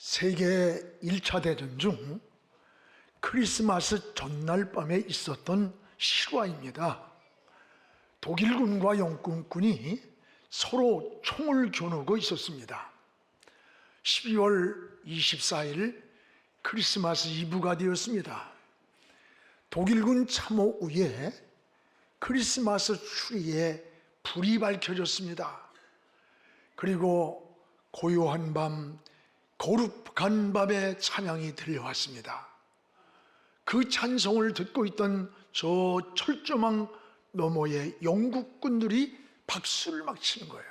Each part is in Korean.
세계 1차 대전 중 크리스마스 전날 밤에 있었던 실화입니다. 독일군과 영국군이 서로 총을 겨누고 있었습니다. 12월 24일 크리스마스 이브가 되었습니다. 독일군 참호우에 크리스마스 추리에 불이 밝혀졌습니다. 그리고 고요한 밤, 거룩한 밤의 찬양이 들려왔습니다. 그 찬송을 듣고 있던 저 철조망 너머에 영국군들이 박수를 막 치는 거예요.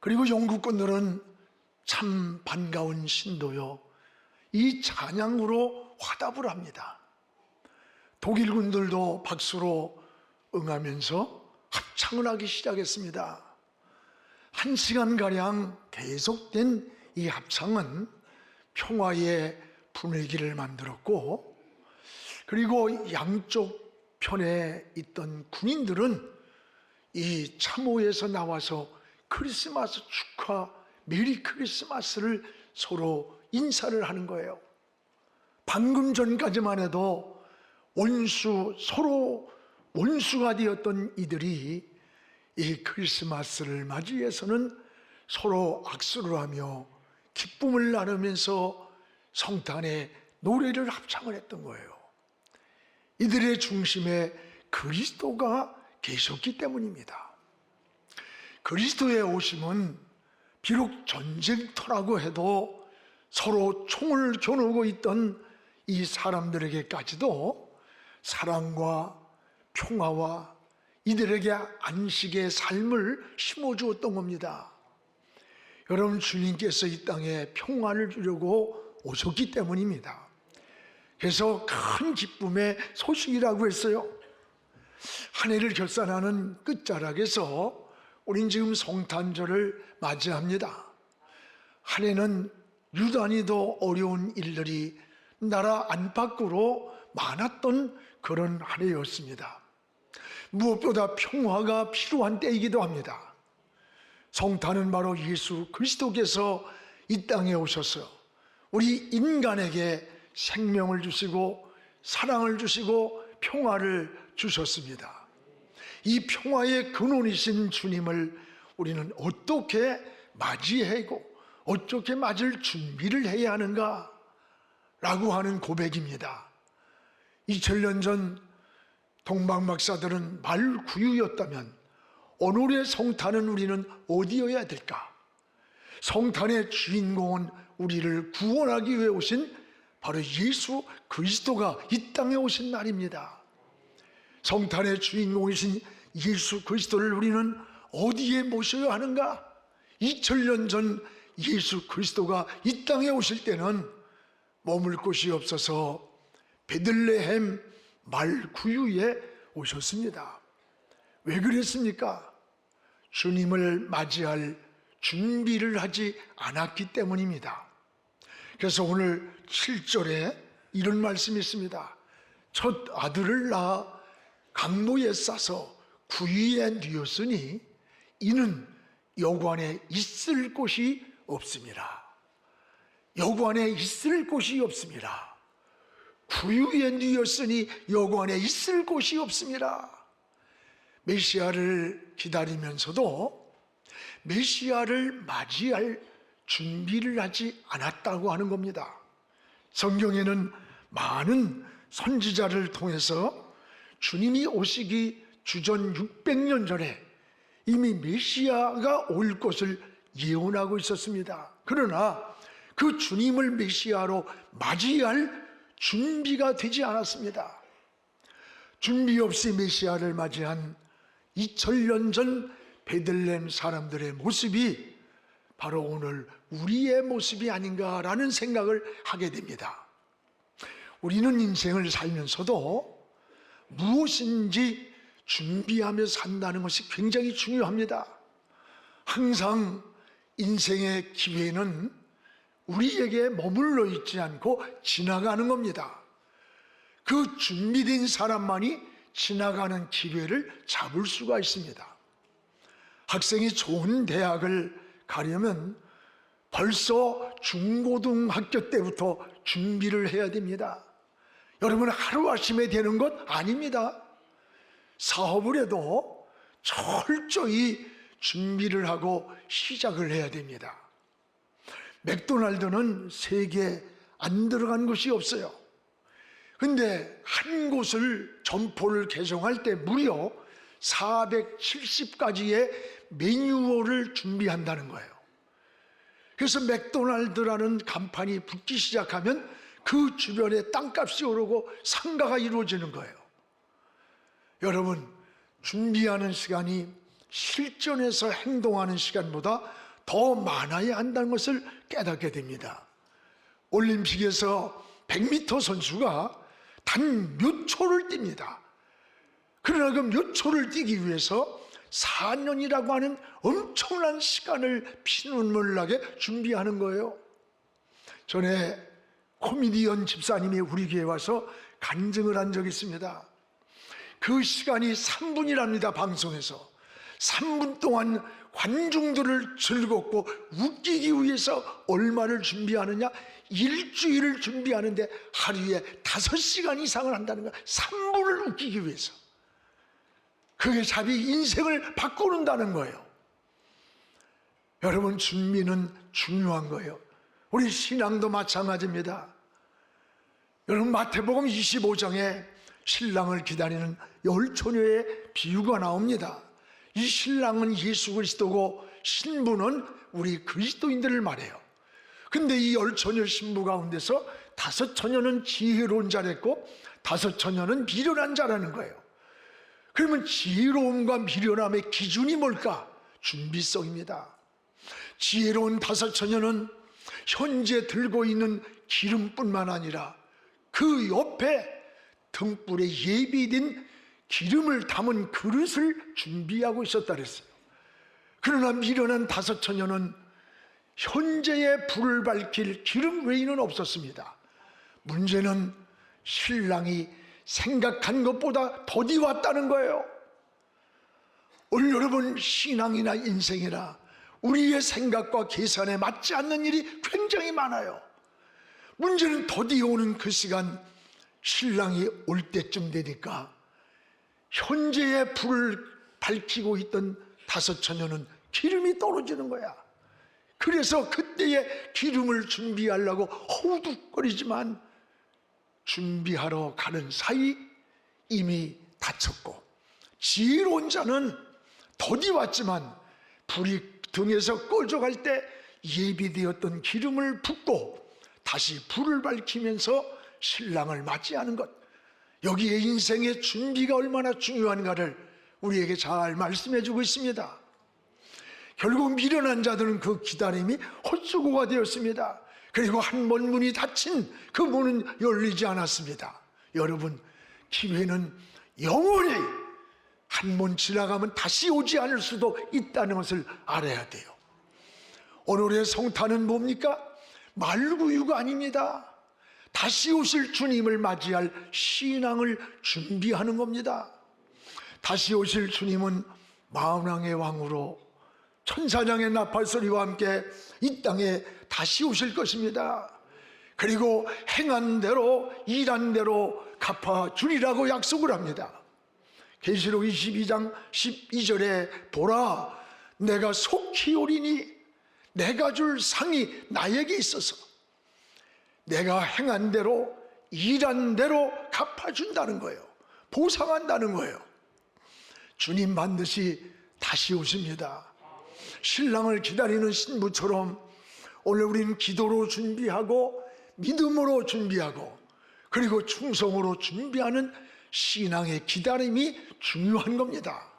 그리고 영국군들은 참 반가운 신도요, 이 찬양으로 화답을 합니다. 독일군들도 박수로 응하면서 합창을 하기 시작했습니다. 1시간가량 계속된 이 합창은 평화의 분위기를 만들었고, 그리고 양쪽 편에 있던 군인들은 이 참호에서 나와서 크리스마스 축하, 메리 크리스마스를 서로 인사를 하는 거예요. 방금 전까지만 해도 서로 원수가 되었던 이들이 이 크리스마스를 맞이해서는 서로 악수를 하며 기쁨을 나누면서 성탄의 노래를 합창을 했던 거예요. 이들의 중심에 그리스도가 계셨기 때문입니다. 그리스도의 오심은 비록 전쟁터라고 해도 서로 총을 겨누고 있던 이 사람들에게까지도 사랑과 평화와 이들에게 안식의 삶을 심어주었던 겁니다. 여러분, 주님께서 이 땅에 평화를 주려고 오셨기 때문입니다. 그래서 큰 기쁨의 소식이라고 했어요. 한 해를 결산하는 끝자락에서 우린 지금 성탄절을 맞이합니다. 한 해는 유단히도 어려운 일들이 나라 안팎으로 많았던 그런 한 해였습니다. 무엇보다 평화가 필요한 때이기도 합니다. 성탄은 바로 예수 그리스도께서 이 땅에 오셔서 우리 인간에게 생명을 주시고 사랑을 주시고 평화를 주셨습니다. 이 평화의 근원이신 주님을 우리는 어떻게 맞이하고 어떻게 맞을 준비를 해야 하는가 라고 하는 고백입니다. 2000년 전 동방 박사들은 말구유였다면 오늘의 성탄은 우리는 어디여야 될까? 성탄의 주인공은 우리를 구원하기 위해 오신 바로 예수 그리스도가 이 땅에 오신 날입니다. 성탄의 주인공이신 예수 그리스도를 우리는 어디에 모셔야 하는가? 2000년 전 예수 그리스도가 이 땅에 오실 때는 머물 곳이 없어서 베들레헴 말구유에 오셨습니다. 왜 그랬습니까? 주님을 맞이할 준비를 하지 않았기 때문입니다. 그래서 오늘 7절에 이런 말씀이 있습니다. 첫 아들을 낳아 강모에 싸서 구유에 뉘었으니 이는 여관에 있을 곳이 없습니다. 여관에 있을 곳이 없습니다. 구유에 뉘었으니 여관에 있을 곳이 없습니다. 메시아를 기다리면서도 메시아를 맞이할 준비를 하지 않았다고 하는 겁니다. 성경에는 많은 선지자를 통해서 주님이 오시기 주전 600년 전에 이미 메시아가 올 것을 예언하고 있었습니다. 그러나 그 주님을 메시아로 맞이할 준비가 되지 않았습니다. 준비 없이 메시아를 맞이한 2000년 전 베들레헴 사람들의 모습이 바로 오늘 우리의 모습이 아닌가라는 생각을 하게 됩니다. 우리는 인생을 살면서도 무엇인지 준비하며 산다는 것이 굉장히 중요합니다. 항상 인생의 기회는 우리에게 머물러 있지 않고 지나가는 겁니다. 그 준비된 사람만이 지나가는 기회를 잡을 수가 있습니다. 학생이 좋은 대학을 가려면 벌써 중고등학교 때부터 준비를 해야 됩니다. 여러분, 하루아침에 되는 것 아닙니다. 사업을 해도 철저히 준비를 하고 시작을 해야 됩니다. 맥도날드는 세계에 안 들어간 곳이 없어요. 근데 한 곳을 점포를 개성할 때 무려 470가지의 매뉴얼을 준비한다는 거예요. 그래서 맥도날드라는 간판이 붙기 시작하면 그 주변에 땅값이 오르고 상가가 이루어지는 거예요. 여러분, 준비하는 시간이 실전에서 행동하는 시간보다 더 많아야 한다는 것을 깨닫게 됩니다. 올림픽에서 100m 선수가 단 몇 초를 뜁니다. 그러나 그 몇 초를 뛰기 위해서 4년이라고 하는 엄청난 시간을 피눈물 나게 준비하는 거예요. 전에 코미디언 집사님이 우리 교회에 와서 간증을 한 적이 있습니다. 그 시간이 3분이랍니다. 방송에서 3분 동안 관중들을 즐겁고 웃기기 위해서 얼마를 준비하느냐? 일주일을 준비하는데 하루에 5시간 이상을 한다는 거야. 3분을 웃기기 위해서. 그게 자기 인생을 바꾸는다는 거예요. 여러분, 준비는 중요한 거예요. 우리 신앙도 마찬가지입니다. 여러분, 마태복음 25장에 신랑을 기다리는 10처녀의 비유가 나옵니다. 이 신랑은 예수 그리스도고 신부는 우리 그리스도인들을 말해요. 근데 이 10처녀 신부 가운데서 5처녀는 지혜로운 자랬고 5처녀는 미련한 자라는 거예요. 그러면 지혜로움과 미련함의 기준이 뭘까? 준비성입니다. 지혜로운 5처녀는 현재 들고 있는 기름뿐만 아니라 그 옆에 등불에 예비된 기름을 담은 그릇을 준비하고 있었다 그랬어요. 그러나 미련한 5처녀는 현재의 불을 밝힐 기름 외에는 없었습니다. 문제는 신랑이 생각한 것보다 더디 왔다는 거예요. 오늘 여러분, 신앙이나 인생이나 우리의 생각과 계산에 맞지 않는 일이 굉장히 많아요. 문제는 더디 오는 그 시간, 신랑이 올 때쯤 되니까 현재의 불을 밝히고 있던 5처녀는 기름이 떨어지는 거야. 그래서 그때의 기름을 준비하려고 허우둑거리지만 준비하러 가는 사이 이미 다쳤고, 지혜로운 자는 더디 왔지만 불이 등에서 꺼져갈 때 예비되었던 기름을 붓고 다시 불을 밝히면서 신랑을 맞이하는 것, 여기에 인생의 준비가 얼마나 중요한가를 우리에게 잘 말씀해 주고 있습니다. 결국 미련한 자들은 그 기다림이 헛수고가 되었습니다. 그리고 한 번 문이 닫힌 그 문은 열리지 않았습니다. 여러분, 기회는 영원히 한 번 지나가면 다시 오지 않을 수도 있다는 것을 알아야 돼요. 오늘의 성탄은 뭡니까? 말구유가 아닙니다. 다시 오실 주님을 맞이할 신앙을 준비하는 겁니다. 다시 오실 주님은 만왕의 왕으로 천사장의 나팔소리와 함께 이 땅에 다시 오실 것입니다. 그리고 행한 대로 일한 대로 갚아주리라고 약속을 합니다. 계시록 22장 12절에 보라, 내가 속히 오리니 내가 줄 상이 나에게 있어서 내가 행한 대로 일한 대로 갚아준다는 거예요. 보상한다는 거예요. 주님 반드시 다시 오십니다. 신랑을 기다리는 신부처럼 오늘 우리는 기도로 준비하고 믿음으로 준비하고 그리고 충성으로 준비하는 신앙의 기다림이 중요한 겁니다.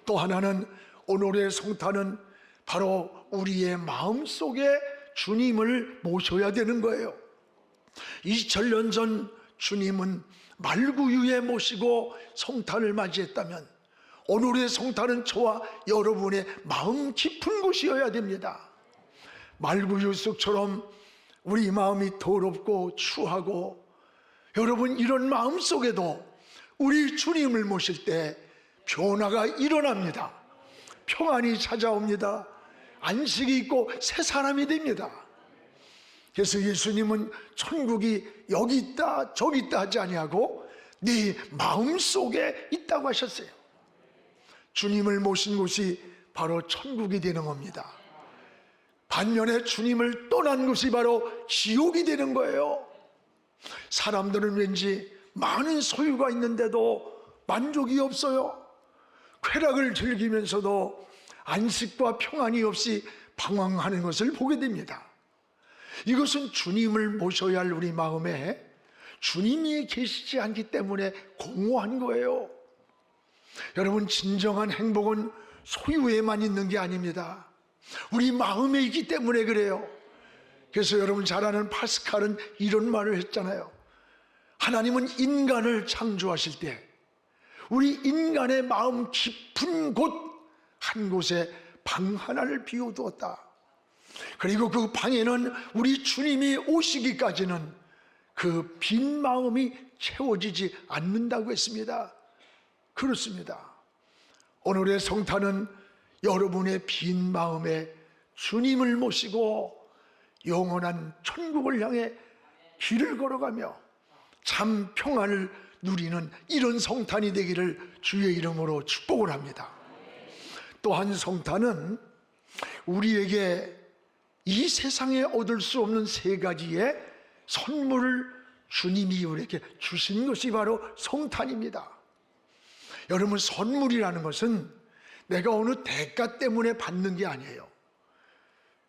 또 하나는 오늘의 성탄은 바로 우리의 마음속에 주님을 모셔야 되는 거예요. 2000년 전 주님은 말구유에 모시고 성탄을 맞이했다면 오늘의 성탄은 저와 여러분의 마음 깊은 곳이어야 됩니다. 말구유 쑥처럼 우리 마음이 더럽고 추하고, 여러분, 이런 마음 속에도 우리 주님을 모실 때 변화가 일어납니다. 평안이 찾아옵니다. 안식이 있고 새 사람이 됩니다. 그래서 예수님은 천국이 여기 있다 저기 있다 하지 아니하고 네 마음속에 있다고 하셨어요. 주님을 모신 곳이 바로 천국이 되는 겁니다. 반면에 주님을 떠난 곳이 바로 지옥이 되는 거예요. 사람들은 왠지 많은 소유가 있는데도 만족이 없어요. 쾌락을 즐기면서도 안식과 평안이 없이 방황하는 것을 보게 됩니다. 이것은 주님을 모셔야 할 우리 마음에 주님이 계시지 않기 때문에 공허한 거예요. 여러분, 진정한 행복은 소유에만 있는 게 아닙니다. 우리 마음에 있기 때문에 그래요. 그래서 여러분 잘 아는 파스칼은 이런 말을 했잖아요. 하나님은 인간을 창조하실 때 우리 인간의 마음 깊은 곳 한 곳에 방 하나를 비워두었다. 그리고 그 방에는 우리 주님이 오시기까지는 그 빈 마음이 채워지지 않는다고 했습니다. 그렇습니다. 오늘의 성탄은 여러분의 빈 마음에 주님을 모시고 영원한 천국을 향해 길을 걸어가며 참 평안을 누리는 이런 성탄이 되기를 주의 이름으로 축복을 합니다. 또한 성탄은 우리에게 이 세상에 얻을 수 없는 세 가지의 선물을 주님이 우리에게 주신 것이 바로 성탄입니다. 여러분, 선물이라는 것은 내가 어느 대가 때문에 받는 게 아니에요.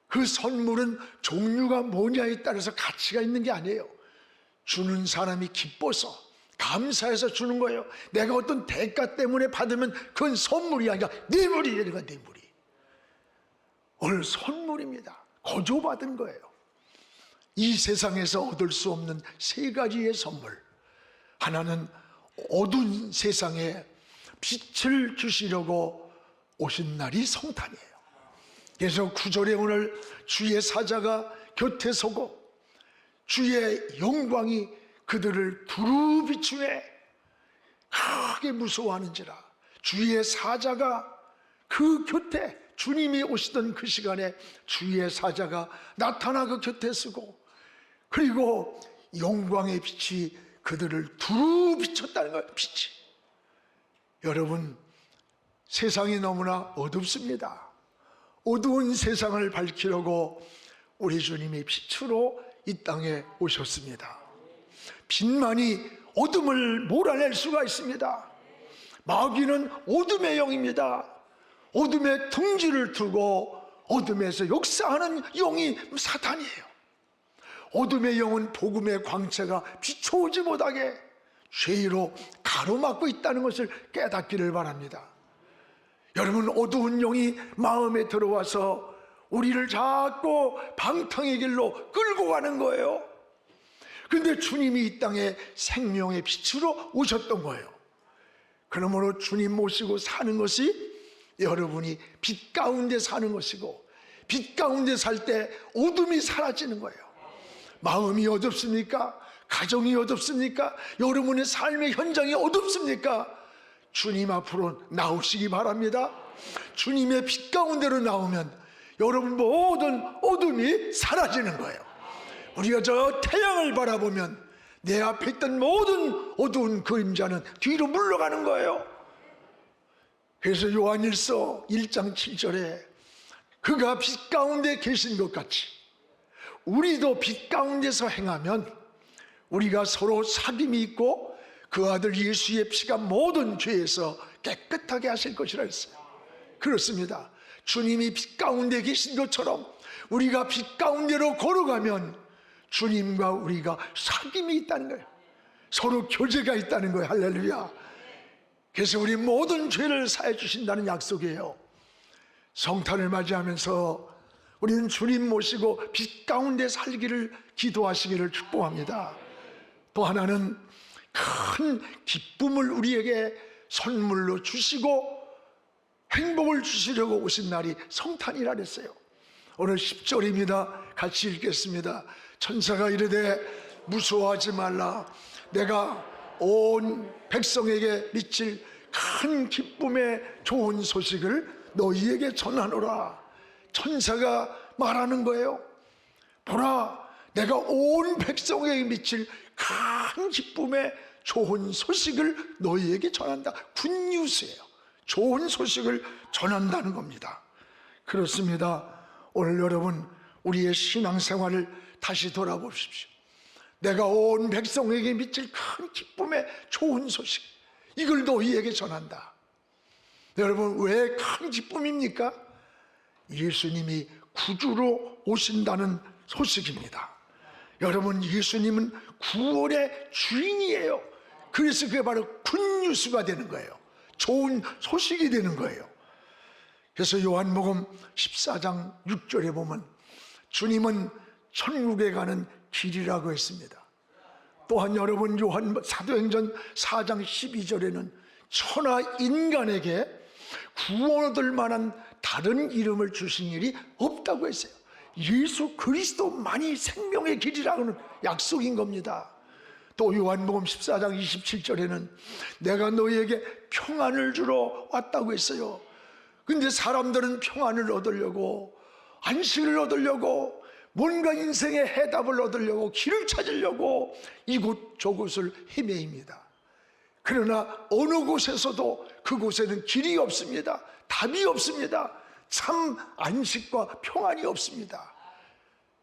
그 선물은 종류가 뭐냐에 따라서 가치가 있는 게 아니에요. 주는 사람이 기뻐서 감사해서 주는 거예요. 내가 어떤 대가 때문에 받으면 그건 선물이 아니라 뇌물이 되는 거야. 뇌물이. 오늘 선물입니다. 거저받은 거예요. 이 세상에서 얻을 수 없는 세 가지의 선물. 하나는 어두운 세상에 빛을 주시려고 오신 날이 성탄이에요. 그래서 9절에 오늘 주의 사자가 곁에 서고 주의 영광이 그들을 두루 비추에 크게 무서워하는지라. 주의 사자가 그 곁에, 주님이 오시던 그 시간에 주의 사자가 나타나 그 곁에 서고, 그리고 영광의 빛이 그들을 두루 비췄다는 거예요. 빛이. 여러분, 세상이 너무나 어둡습니다. 어두운 세상을 밝히려고 우리 주님이 빛으로 이 땅에 오셨습니다. 빛만이 어둠을 몰아낼 수가 있습니다. 마귀는 어둠의 영입니다. 어둠의 둥지를 두고 어둠에서 역사하는 영이 사탄이에요. 어둠의 영은 복음의 광채가 비춰오지 못하게 죄로 가로막고 있다는 것을 깨닫기를 바랍니다. 여러분, 어두운 영이 마음에 들어와서 우리를 자꾸 방탕의 길로 끌고 가는 거예요. 그런데 주님이 이 땅에 생명의 빛으로 오셨던 거예요. 그러므로 주님 모시고 사는 것이 여러분이 빛 가운데 사는 것이고, 빛 가운데 살 때 어둠이 사라지는 거예요. 마음이 어둡습니까? 가정이 어둡습니까? 여러분의 삶의 현장이 어둡습니까? 주님 앞으로 나오시기 바랍니다. 주님의 빛 가운데로 나오면 여러분 모든 어둠이 사라지는 거예요. 우리가 저 태양을 바라보면 내 앞에 있던 모든 어두운 그림자는 뒤로 물러가는 거예요. 그래서 요한일서 1장 7절에 그가 빛 가운데 계신 것 같이 우리도 빛 가운데서 행하면 우리가 서로 사귐이 있고 그 아들 예수의 피가 모든 죄에서 깨끗하게 하실 것이라 했어요. 그렇습니다. 주님이 빛 가운데 계신 것처럼 우리가 빛 가운데로 걸어가면 주님과 우리가 사귐이 있다는 거예요. 서로 교제가 있다는 거예요. 할렐루야. 그래서 우리 모든 죄를 사해 주신다는 약속이에요. 성탄을 맞이하면서 우리는 주님 모시고 빛 가운데 살기를 기도하시기를 축복합니다. 또 하나는 큰 기쁨을 우리에게 선물로 주시고 행복을 주시려고 오신 날이 성탄이라 그랬어요. 오늘 10절입니다. 같이 읽겠습니다. 천사가 이르되 무서워하지 말라. 내가 온 백성에게 미칠 큰 기쁨의 좋은 소식을 너희에게 전하노라. 천사가 말하는 거예요. 보라, 내가 온 백성에게 미칠 큰 기쁨의 좋은 소식을 너희에게 전한다. 굿뉴스예요. 좋은 소식을 전한다는 겁니다. 그렇습니다. 오늘 여러분, 우리의 신앙생활을 다시 돌아보십시오. 내가 온 백성에게 미칠 큰 기쁨의 좋은 소식, 이걸 너희에게 전한다. 여러분, 왜 큰 기쁨입니까? 예수님이 구주로 오신다는 소식입니다. 여러분, 예수님은 구원의 주인이에요. 그래서 그게 바로 굿뉴스가 되는 거예요. 좋은 소식이 되는 거예요. 그래서 요한복음 14장 6절에 보면 주님은 천국에 가는 길이라고 했습니다. 또한 여러분, 사도행전 4장 12절에는 천하 인간에게 구원 얻을 만한 다른 이름을 주신 일이 없다고 했어요. 예수 그리스도만이 생명의 길이라는 약속인 겁니다. 또 요한복음 14장 27절에는 내가 너희에게 평안을 주러 왔다고 했어요. 근데 사람들은 평안을 얻으려고, 안식을 얻으려고, 뭔가 인생의 해답을 얻으려고, 길을 찾으려고 이곳 저곳을 헤매입니다. 그러나 어느 곳에서도 그곳에는 길이 없습니다. 답이 없습니다. 참 안식과 평안이 없습니다.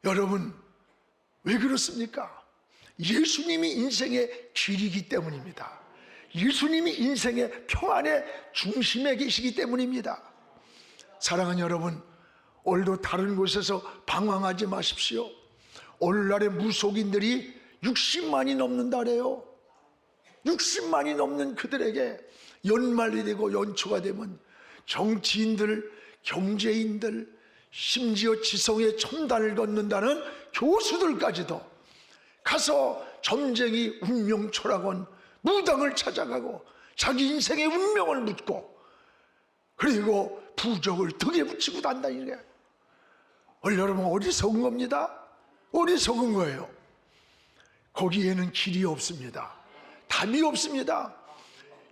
여러분, 왜 그렇습니까? 예수님이 인생의 길이기 때문입니다. 예수님이 인생의 평안의 중심에 계시기 때문입니다. 사랑하는 여러분, 오늘도 다른 곳에서 방황하지 마십시오. 오늘날의 무속인들이 60만이 넘는다래요. 60만이 넘는 그들에게 연말이 되고 연초가 되면 정치인들, 경제인들, 심지어 지성의 첨단을 걷는다는 교수들까지도 가서 점쟁이 운명 철학원 무당을 찾아가고 자기 인생의 운명을 묻고, 그리고 부적을 등에 붙이고 단다는 게 여러분, 어리석은 겁니다. 어리석은 거예요. 거기에는 길이 없습니다. 답이 없습니다.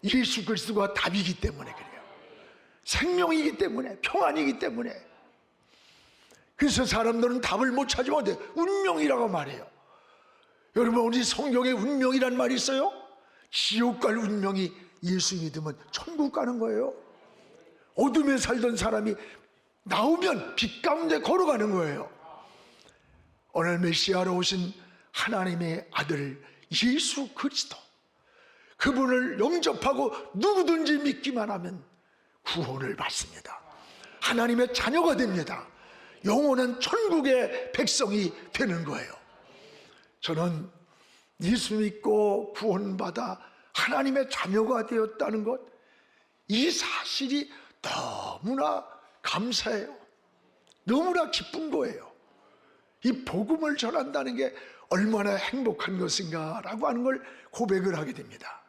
예수 그리스도가 답이기 때문에 그래요. 생명이기 때문에, 평안이기 때문에. 그래서 사람들은 답을 못 찾으면 돼. 운명이라고 말해요. 여러분, 우리 성경에 운명이란 말이 있어요? 지옥 갈 운명이 예수 믿으면 천국 가는 거예요. 어둠에 살던 사람이 나오면 빛 가운데 걸어가는 거예요. 오늘 메시아로 오신 하나님의 아들 예수 그리스도, 그분을 영접하고 누구든지 믿기만 하면 구원을 받습니다. 하나님의 자녀가 됩니다. 영원한 천국의 백성이 되는 거예요. 저는 예수 믿고 구원받아 하나님의 자녀가 되었다는 것, 이 사실이 너무나 감사해요. 너무나 기쁜 거예요. 이 복음을 전한다는 게 얼마나 행복한 것인가라고 하는 걸 고백을 하게 됩니다.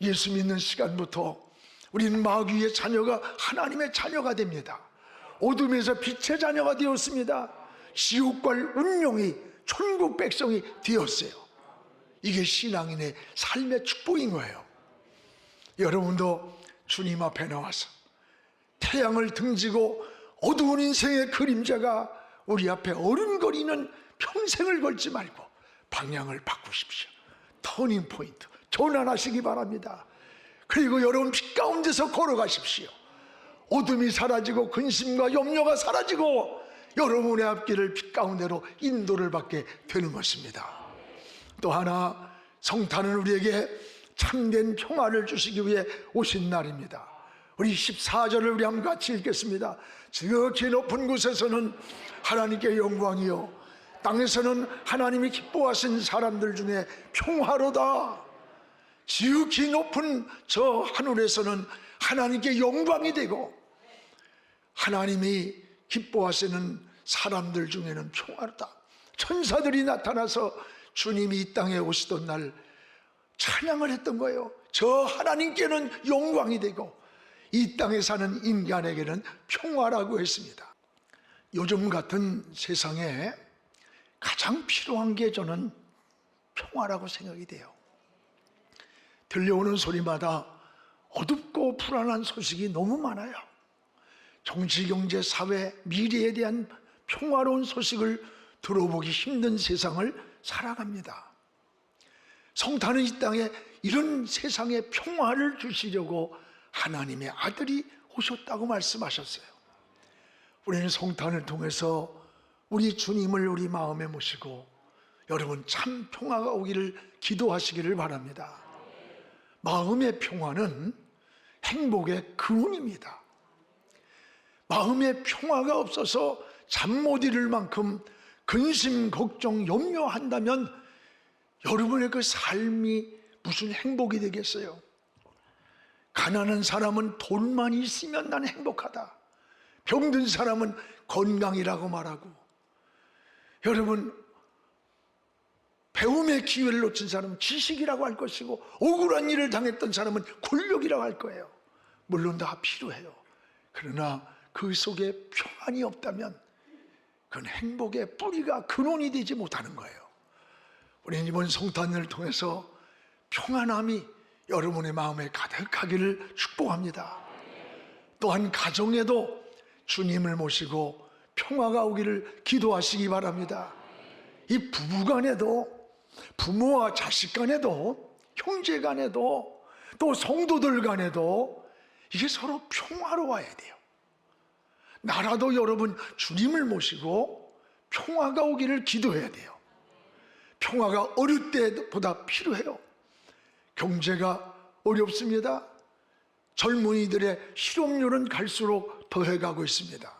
예수 믿는 시간부터 우리는 마귀의 자녀가 하나님의 자녀가 됩니다. 어둠에서 빛의 자녀가 되었습니다. 지옥 갈 운명이 천국 백성이 되었어요. 이게 신앙인의 삶의 축복인 거예요. 여러분도 주님 앞에 나와서 태양을 등지고 어두운 인생의 그림자가 우리 앞에 어른거리는 평생을 걸지 말고 방향을 바꾸십시오. 터닝 포인트 전환하시기 바랍니다. 그리고 여러분, 빛 가운데서 걸어가십시오. 어둠이 사라지고 근심과 염려가 사라지고 여러분의 앞길을 빛 가운데로 인도를 받게 되는 것입니다. 또 하나, 성탄은 우리에게 참된 평화를 주시기 위해 오신 날입니다. 우리 14절을 우리 한번 같이 읽겠습니다. 지극히 높은 곳에서는 하나님께 영광이요, 땅에서는 하나님이 기뻐하신 사람들 중에 평화로다. 지극히 높은 저 하늘에서는 하나님께 영광이 되고 하나님이 기뻐하시는 사람들 중에는 평화로다. 천사들이 나타나서 주님이 이 땅에 오시던 날 찬양을 했던 거예요. 저 하나님께는 영광이 되고 이 땅에 사는 인간에게는 평화라고 했습니다. 요즘 같은 세상에 가장 필요한 게 저는 평화라고 생각이 돼요. 들려오는 소리마다 어둡고 불안한 소식이 너무 많아요. 정치, 경제, 사회, 미래에 대한 평화로운 소식을 들어보기 힘든 세상을 살아갑니다. 성탄은 이 땅에 이런 세상에 평화를 주시려고 하나님의 아들이 오셨다고 말씀하셨어요. 우리는 성탄을 통해서 우리 주님을 우리 마음에 모시고 여러분 참 평화가 오기를 기도하시기를 바랍니다. 마음의 평화는 행복의 근원입니다. 마음의 평화가 없어서 잠 못 이룰 만큼 근심, 걱정, 염려한다면 여러분의 그 삶이 무슨 행복이 되겠어요? 가난한 사람은 돈만 있으면 난 행복하다. 병든 사람은 건강이라고 말하고, 여러분 배움의 기회를 놓친 사람은 지식이라고 할 것이고, 억울한 일을 당했던 사람은 권력이라고 할 거예요. 물론 다 필요해요. 그러나 그 속에 평안이 없다면 그건 행복의 뿌리가 근원이 되지 못하는 거예요. 우리는 이번 성탄을 통해서 평안함이 여러분의 마음에 가득하기를 축복합니다. 또한 가정에도 주님을 모시고 평화가 오기를 기도하시기 바랍니다. 이 부부간에도, 부모와 자식 간에도, 형제 간에도, 또 성도들 간에도 이게 서로 평화로워야 돼요. 나라도 여러분 주님을 모시고 평화가 오기를 기도해야 돼요. 평화가 어릴 때보다 필요해요. 경제가 어렵습니다. 젊은이들의 실업률은 갈수록 더해가고 있습니다.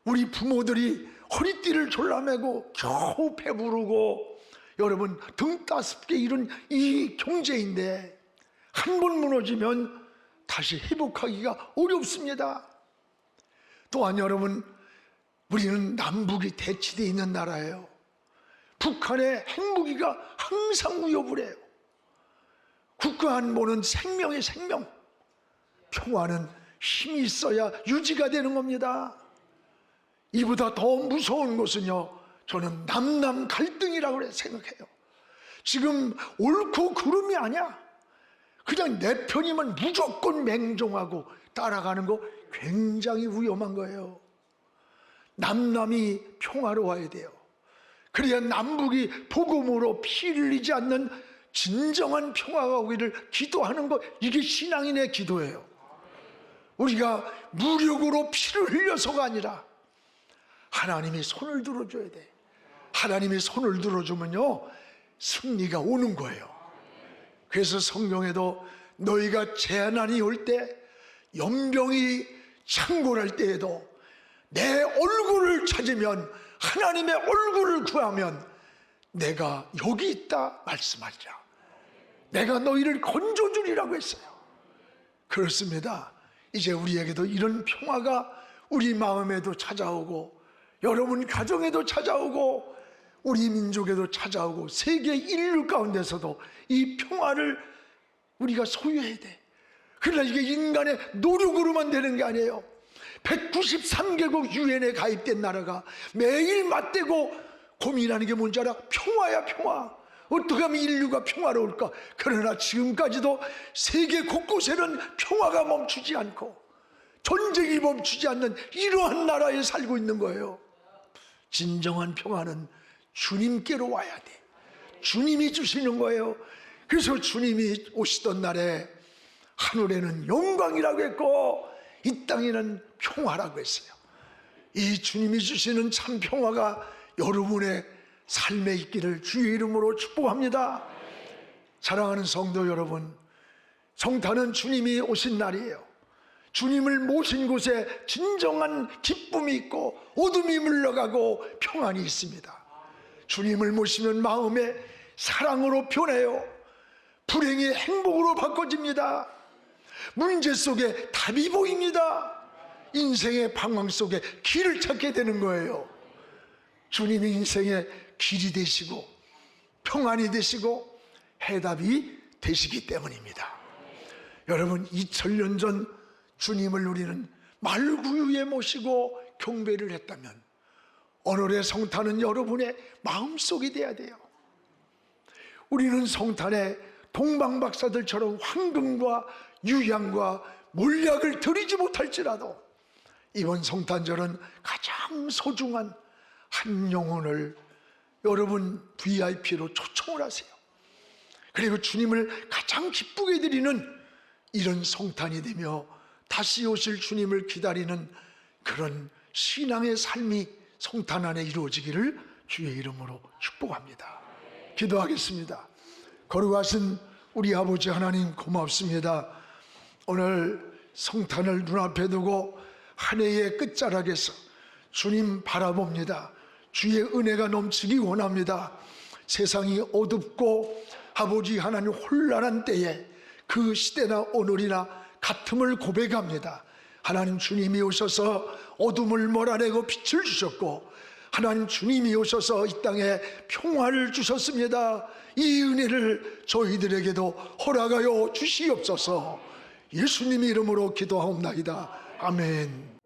우리 부모들이 허리띠를 졸라매고 겨우 배부르고 여러분 등 따숩게 이룬 이 경제인데 한 번 무너지면 다시 회복하기가 어렵습니다. 또한 여러분, 우리는 남북이 대치되어 있는 나라예요. 북한의 핵무기가 항상 위협을 해요. 국가 안보는 생명의 생명, 평화는 힘이 있어야 유지가 되는 겁니다. 이보다 더 무서운 것은요, 저는 남남 갈등이라고 생각해요. 지금 옳고 그름이 아니야. 그냥 내 편이면 무조건 맹종하고 따라가는 거 굉장히 위험한 거예요. 남남이 평화로워야 돼요. 그래야 남북이 복음으로 피 흘리지 않는 진정한 평화가 오기를 기도하는 것, 이게 신앙인의 기도예요. 우리가 무력으로 피를 흘려서가 아니라 하나님이 손을 들어줘야 돼. 하나님이 손을 들어주면요 승리가 오는 거예요. 그래서 성경에도 너희가 재난이 올 때, 연병이 창궐할 때에도 내 얼굴을 찾으면, 하나님의 얼굴을 구하면 내가 여기 있다 말씀하리라. 내가 너희를 건져주리라고 했어요. 그렇습니다. 이제 우리에게도 이런 평화가 우리 마음에도 찾아오고, 여러분 가정에도 찾아오고, 우리 민족에도 찾아오고, 세계 인류 가운데서도 이 평화를 우리가 소유해야 돼. 그러나 이게 인간의 노력으로만 되는 게 아니에요. 193개국 유엔에 가입된 나라가 매일 맞대고 고민하는 게 뭔지 알아? 평화야, 평화. 어떻게 하면 인류가 평화로울까? 그러나 지금까지도 세계 곳곳에는 평화가 멈추지 않고 전쟁이 멈추지 않는 이러한 나라에 살고 있는 거예요. 진정한 평화는 주님께로 와야 돼. 주님이 주시는 거예요. 그래서 주님이 오시던 날에 하늘에는 영광이라고 했고 이 땅에는 평화라고 했어요. 이 주님이 주시는 참 평화가 여러분의 삶에 있기를 주의 이름으로 축복합니다. 사랑하는 성도 여러분, 성탄은 주님이 오신 날이에요. 주님을 모신 곳에 진정한 기쁨이 있고 어둠이 물러가고 평안이 있습니다. 주님을 모시면 마음에 사랑으로 변해요. 불행이 행복으로 바꿔집니다. 문제 속에 답이 보입니다. 인생의 방황 속에 길을 찾게 되는 거예요. 주님이 인생의 길이 되시고 평안이 되시고 해답이 되시기 때문입니다. 여러분, 2000년 전 주님을 우리는 말구유에 모시고 경배를 했다면 오늘의 성탄은 여러분의 마음속이 돼야 돼요. 우리는 성탄에 동방박사들처럼 황금과 유향과 몰약을 드리지 못할지라도 이번 성탄절은 가장 소중한 한 영혼을 여러분 VIP로 초청을 하세요. 그리고 주님을 가장 기쁘게 드리는 이런 성탄이 되며 다시 오실 주님을 기다리는 그런 신앙의 삶이 성탄 안에 이루어지기를 주의 이름으로 축복합니다. 기도하겠습니다. 거룩하신 우리 아버지 하나님, 고맙습니다. 오늘 성탄을 눈앞에 두고 한 해의 끝자락에서 주님 바라봅니다. 주의 은혜가 넘치기 원합니다. 세상이 어둡고 아버지 하나님 혼란한 때에 그 시대나 오늘이나 같음을 고백합니다. 하나님 주님이 오셔서 어둠을 몰아내고 빛을 주셨고, 하나님 주님이 오셔서 이 땅에 평화를 주셨습니다. 이 은혜를 저희들에게도 허락하여 주시옵소서. 예수님 이름으로 기도하옵나이다. 아멘.